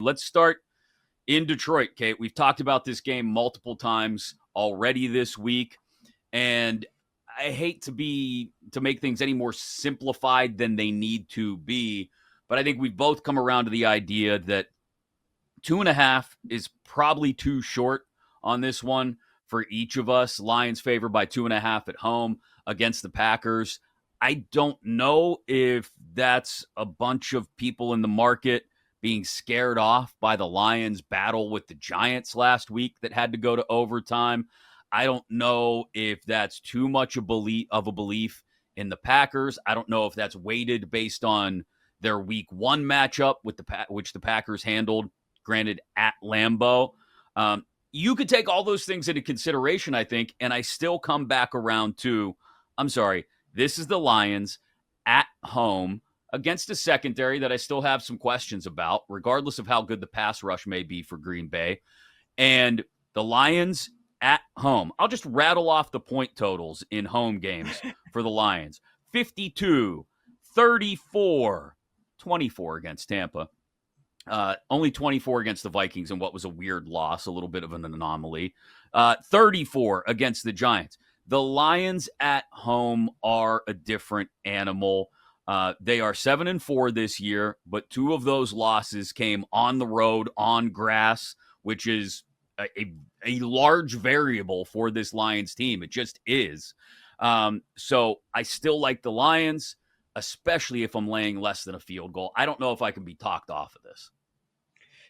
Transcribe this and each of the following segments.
Let's start in Detroit, Kate. We've talked about this game multiple times already this week, and I hate to make things any more simplified than they need to be, but I think we've both come around to the idea that 2.5 is probably too short on this one for each of us. Lions favored by 2.5 at home against the Packers. I don't know if that's a bunch of people in the market being scared off by the Lions' battle with the Giants last week that had to go to overtime. I don't know if that's too much of a belief in the Packers. I don't know if that's weighted based on their week one matchup with which the Packers handled, granted, at Lambeau. You could take all those things into consideration, I think, and I still come back around to, this is the Lions at home against a secondary that I still have some questions about, regardless of how good the pass rush may be for Green Bay. And the Lions at home. I'll just rattle off the point totals in home games for the Lions. 52, 34, 24 against Tampa. Only 24 against the Vikings in what was a weird loss, a little bit of an anomaly. 34 against the Giants. The Lions at home are a different animal. They are 7-4 this year, but 2 of those losses came on the road on grass, which is a large variable for this Lions team. It just is. So I still like the Lions, especially if I'm laying less than a field goal. I don't know if I can be talked off of this.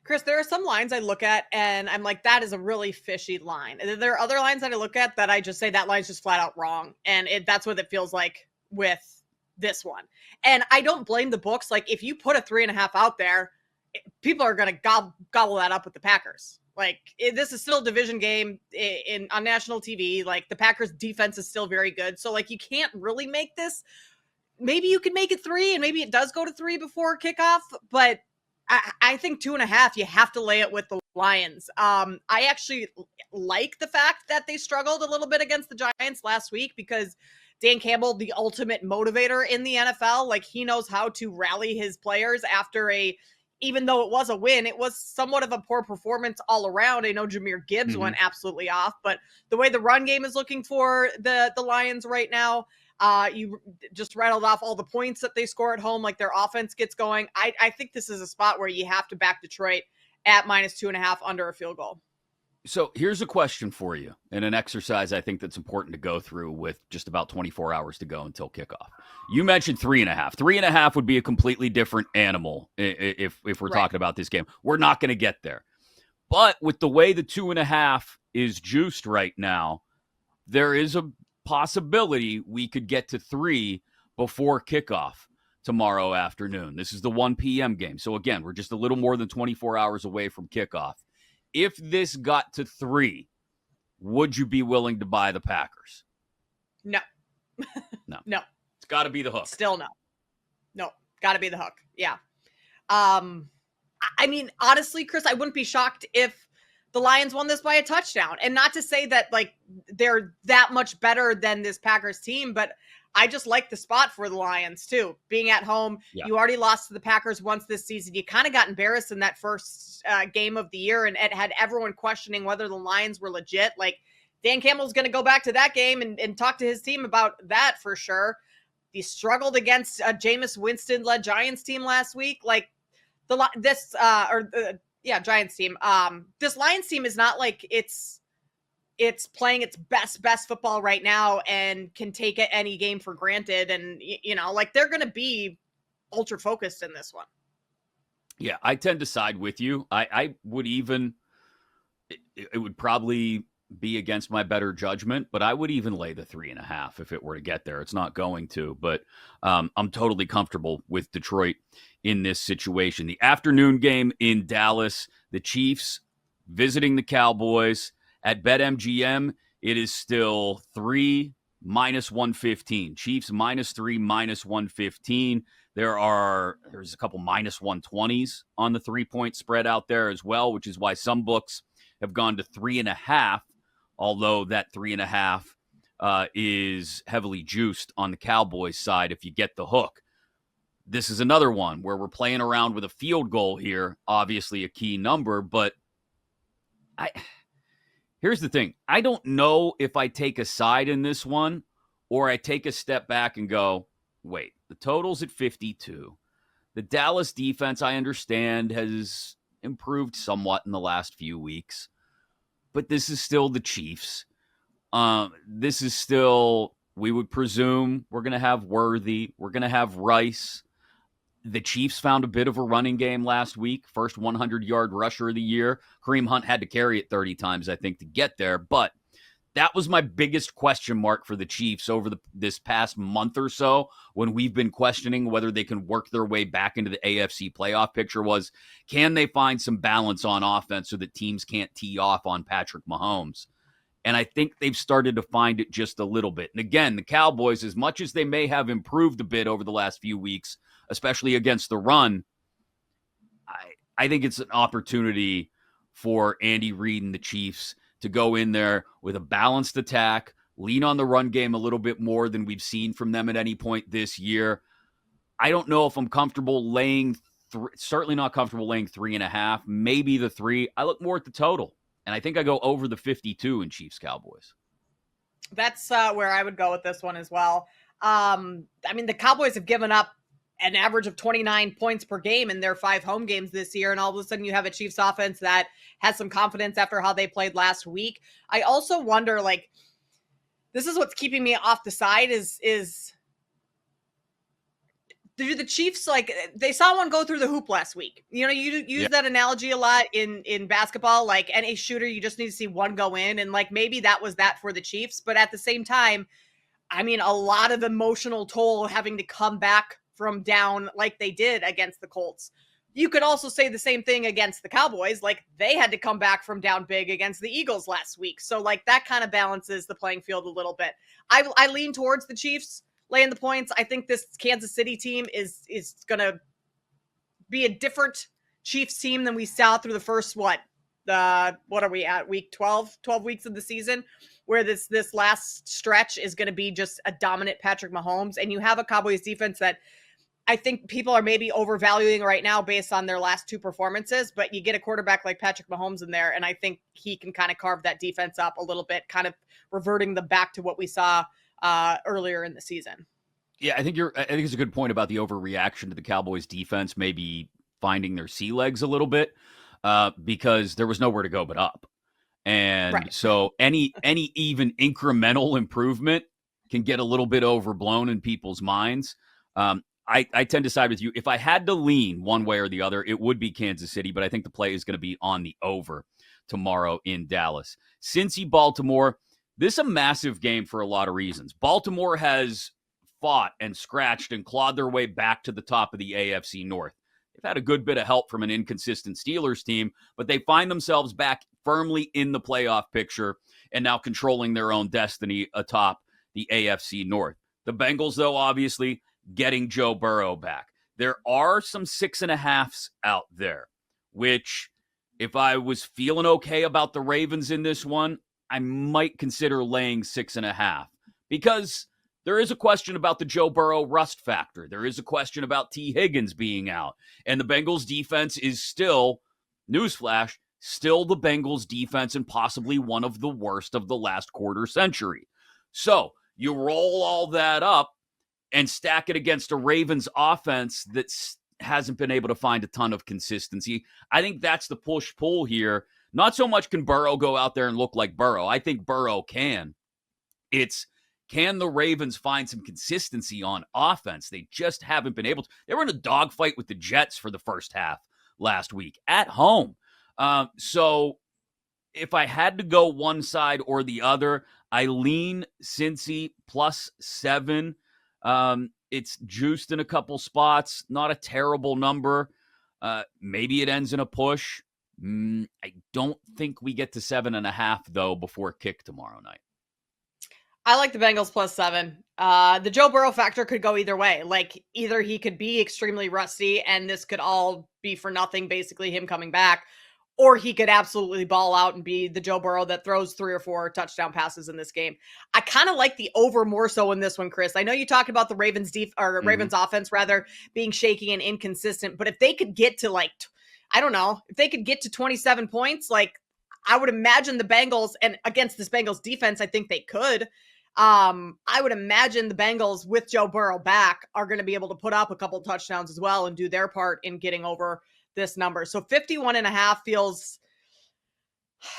Chris, there are some lines I look at and I'm like, that is a really fishy line. And then there are other lines that I look at that I just say that line's just flat out wrong. And that's what it feels like with this one. And I don't blame the books. Like, if you put a 3.5 out there, people are going to gobble that up with the Packers. Like, this is still a division game on national TV. Like, the Packers defense is still very good. So, like, you can't really make this. Maybe you can make it 3 and maybe it does go to 3 before kickoff. But I think 2.5, you have to lay it with the Lions. I actually like the fact that they struggled a little bit against the Giants last week because Dan Campbell, the ultimate motivator in the NFL, like, he knows how to rally his players after even though it was a win, it was somewhat of a poor performance all around. I know Jahmyr Gibbs went absolutely off, but the way the run game is looking for the Lions right now, you just rattled off all the points that they score at home, like their offense gets going. I think this is a spot where you have to back Detroit at -2.5 under a field goal. So here's a question for you, and an exercise I think that's important to go through with just about 24 hours to go until kickoff. You mentioned 3.5. 3.5 would be a completely different animal if we're talking about this game. We're not going to get there. But with the way the 2.5 is juiced right now, there is a possibility we could get to 3 before kickoff tomorrow afternoon. This is the 1 p.m. game. So again, we're just a little more than 24 hours away from kickoff. If this got to 3, would you be willing to buy the Packers? No. No. No. It's got to be the hook. Still no. No. Got to be the hook. Yeah. I mean, honestly, Chris, I wouldn't be shocked if the Lions won this by a touchdown. And not to say that, like, they're that much better than this Packers team, but I just like the spot for the Lions, too. Being at home, You already lost to the Packers once this season. You kind of got embarrassed in that first game of the year, and it had everyone questioning whether the Lions were legit. Like, Dan Campbell's going to go back to that game and talk to his team about that for sure. He struggled against a Jameis Winston-led Giants team last week. Like, Giants team. This Lions team is not like it's playing its best football right now and can take any game for granted. And, like, they're going to be ultra focused in this one. Yeah, I tend to side with you. I would even, it would probably be against my better judgment, but I would even lay the 3.5 if it were to get there. It's not going to, but I'm totally comfortable with Detroit in this situation. The afternoon game in Dallas, the Chiefs visiting the Cowboys. At BetMGM, it is still 3 -115. Chiefs -3 -115. There's a couple -120s on the 3-point spread out there as well, which is why some books have gone to 3.5, although that 3.5 is heavily juiced on the Cowboys side if you get the hook. this is another one where we're playing around with a field goal here, obviously a key number, but here's the thing. I don't know if I take a side in this one or I take a step back and go, wait, the total's at 52. The Dallas defense, I understand, has improved somewhat in the last few weeks, but this is still the Chiefs. This is still, we would presume, we're going to have Worthy. We're going to have Rice. The Chiefs found a bit of a running game last week. First 100-yard rusher of the year. Kareem Hunt had to carry it 30 times, I think, to get there. But that was my biggest question mark for the Chiefs over this past month or so when we've been questioning whether they can work their way back into the AFC playoff picture was, can they find some balance on offense so that teams can't tee off on Patrick Mahomes? And I think they've started to find it just a little bit. And again, the Cowboys, as much as they may have improved a bit over the last few weeks, especially against the run, I think it's an opportunity for Andy Reid and the Chiefs to go in there with a balanced attack, lean on the run game a little bit more than we've seen from them at any point this year. I don't know if I'm comfortable laying, certainly not comfortable laying 3.5, maybe the 3. I look more at the total, and I think I go over the 52 in Chiefs-Cowboys. That's where I would go with this one as well. I mean, the Cowboys have given up an average of 29 points per game in their 5 home games this year. And all of a sudden you have a Chiefs offense that has some confidence after how they played last week. I also wonder, like, this is what's keeping me off the side is do the Chiefs, like, they saw one go through the hoop last week. You know, you use that analogy a lot in basketball, like any shooter, you just need to see one go in. And like, maybe that was that for the Chiefs, but at the same time, I mean, a lot of emotional toll having to come back from down like they did against the Colts. You could also say the same thing against the Cowboys. Like, they had to come back from down big against the Eagles last week. So like, that kind of balances the playing field a little bit. I lean towards the Chiefs laying the points. I think this Kansas City team is going to be a different Chiefs team than we saw through the first, what are we at, week 12 weeks of the season, where this last stretch is going to be just a dominant Patrick Mahomes. And you have a Cowboys defense that I think people are maybe overvaluing right now based on their last 2 performances, but you get a quarterback like Patrick Mahomes in there, and I think he can kind of carve that defense up a little bit, kind of reverting them back to what we saw earlier in the season. Yeah, I think it's a good point about the overreaction to the Cowboys defense, maybe finding their sea legs a little bit, because there was nowhere to go but up. And so any even incremental improvement can get a little bit overblown in people's minds. I tend to side with you. If I had to lean one way or the other, it would be Kansas City, but I think the play is going to be on the over tomorrow in Dallas. Cincy, Baltimore, this is a massive game for a lot of reasons. Baltimore has fought and scratched and clawed their way back to the top of the AFC North. They've had a good bit of help from an inconsistent Steelers team, but they find themselves back firmly in the playoff picture and now controlling their own destiny atop the AFC North. The Bengals, though, obviously getting Joe Burrow back. There are some 6.5s out there, which if I was feeling okay about the Ravens in this one, I might consider laying 6.5, because there is a question about the Joe Burrow rust factor. There is a question about T. Higgins being out. And the Bengals defense is still, newsflash, still the Bengals defense and possibly one of the worst of the last quarter century. So you roll all that up and stack it against a Ravens offense that hasn't been able to find a ton of consistency. I think that's the push-pull here. Not so much can Burrow go out there and look like Burrow. I think Burrow can. It's, can the Ravens find some consistency on offense? They just haven't been able to. They were in a dogfight with the Jets for the first half last week at home. So if I had to go one side or the other, I lean Cincy +7. It's juiced in a couple spots. Not a terrible number. Maybe it ends in a push. I don't think we get to 7.5, though, before kick tomorrow night. I like the Bengals +7. The Joe Burrow factor could go either way. Like, either he could be extremely rusty and this could all be for nothing, basically him coming back, or he could absolutely ball out and be the Joe Burrow that throws 3 or 4 touchdown passes in this game. I kind of like the over more so in this one, Chris. I know you talked about the Ravens offense rather being shaky and inconsistent, but if they could get to I don't know, if they could get to 27 points, I would imagine the Bengals, and against this Bengals defense, I think they could. I would imagine the Bengals with Joe Burrow back are going to be able to put up a couple touchdowns as well and do their part in getting over this number. So 51.5 feels,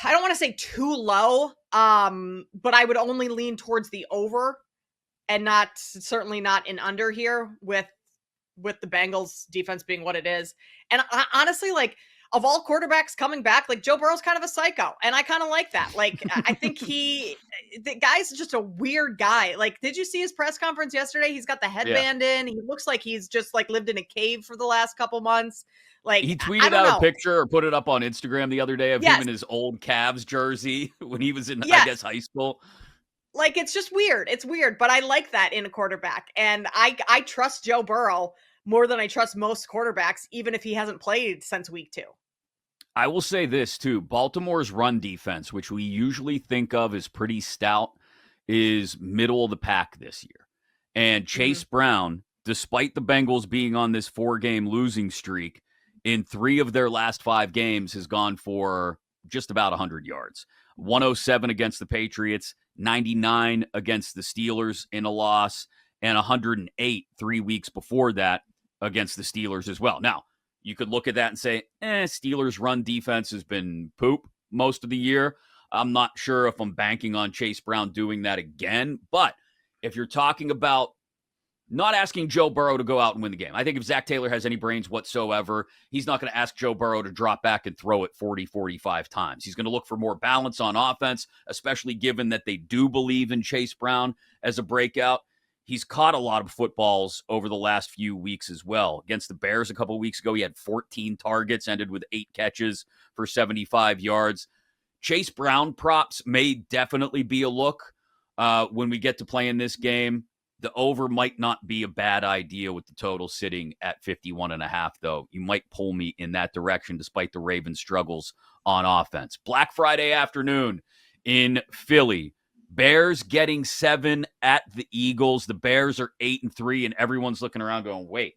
I don't want to say too low, but I would only lean towards the over and certainly not an under here with the Bengals defense being what it is. And honestly, of all quarterbacks coming back, Joe Burrow's kind of a psycho. And I kind of like that. I think the guy's just a weird guy. Did you see his press conference yesterday? He's got the headband in. He looks like he's just lived in a cave for the last couple months. He tweeted out a picture or put it up on Instagram the other day of him in his old Cavs jersey when he was in, I guess, high school. It's just weird. It's weird, but I like that in a quarterback. And I trust Joe Burrow more than I trust most quarterbacks, even if he hasn't played since week 2. I will say this, too. Baltimore's run defense, which we usually think of as pretty stout, is middle of the pack this year. And Chase Brown, despite the Bengals being on this 4-game losing streak, in 3 of their last 5 games has gone for just about 100 yards. 107 against the Patriots, 99 against the Steelers in a loss, and 108 3 weeks before that against the Steelers as well. Now, you could look at that and say, Steelers run defense has been poop most of the year. I'm not sure if I'm banking on Chase Brown doing that again. But if you're talking about not asking Joe Burrow to go out and win the game, I think if Zach Taylor has any brains whatsoever, he's not going to ask Joe Burrow to drop back and throw it 40, 45 times. He's going to look for more balance on offense, especially given that they do believe in Chase Brown as a breakout. He's caught a lot of footballs over the last few weeks as well. Against the Bears a couple of weeks ago, he had 14 targets, ended with 8 catches for 75 yards. Chase Brown props may definitely be a look when we get to playing this game. The over might not be a bad idea with the total sitting at 51.5, though. You might pull me in that direction despite the Ravens' struggles on offense. Black Friday afternoon in Philly. Bears getting 7 at the Eagles. The Bears are 8-3, and everyone's looking around going, wait,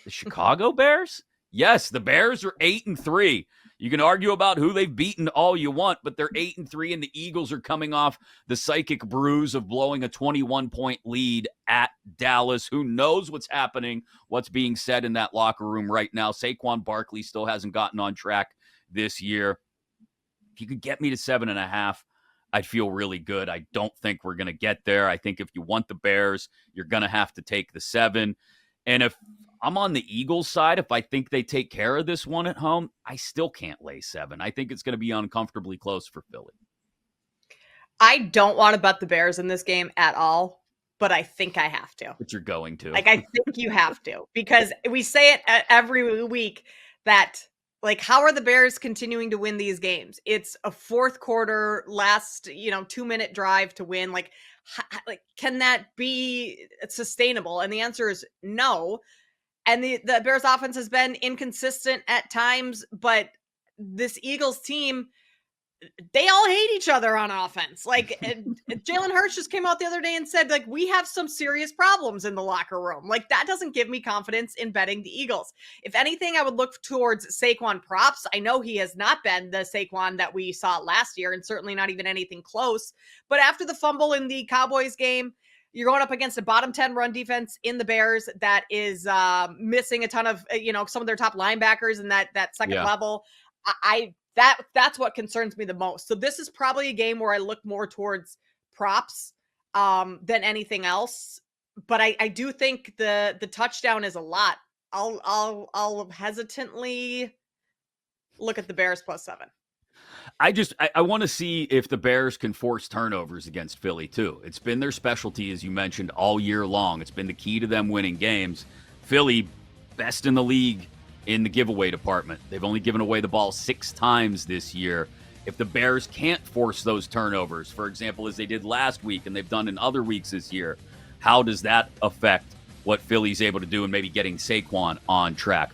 the Chicago Bears? Yes, the Bears are 8-3. You can argue about who they've beaten all you want, but they're 8-3, and the Eagles are coming off the psychic bruise of blowing a 21-point lead at Dallas. Who knows what's happening, what's being said in that locker room right now. Saquon Barkley still hasn't gotten on track this year. If you could get me to 7.5, I'd feel really good. I don't think we're going to get there. I think if you want the Bears, you're going to have to take the 7. And if I'm on the Eagles side, if I think they take care of this one at home, I still can't lay 7. I think it's going to be uncomfortably close for Philly. I don't want to bet the Bears in this game at all, but I think I have to. But you're going to. I think you have to, because we say it every week that, how are the Bears continuing to win these games? It's a fourth quarter, last, 2-minute drive to win. Can that be sustainable? And the answer is no. And the Bears offense has been inconsistent at times, but this Eagles team, they all hate each other on offense. Jalen Hurts just came out the other day and said, we have some serious problems in the locker room. That doesn't give me confidence in betting the Eagles. If anything, I would look towards Saquon props. I know he has not been the Saquon that we saw last year, and certainly not even anything close. But after the fumble in the Cowboys game, you're going up against a bottom 10 run defense in the Bears that is missing a ton of, some of their top linebackers in that second level. That's what concerns me the most. So this is probably a game where I look more towards props than anything else. But I do think the touchdown is a lot. I'll hesitantly look at the Bears plus 7. I want to see if the Bears can force turnovers against Philly too. It's been their specialty, as you mentioned, all year long. It's been the key to them winning games. Philly, best in the league in the giveaway department. They've only given away the ball 6 times this year. If the Bears can't force those turnovers, for example, as they did last week and they've done in other weeks this year, how does that affect what Philly's able to do and maybe getting Saquon on track?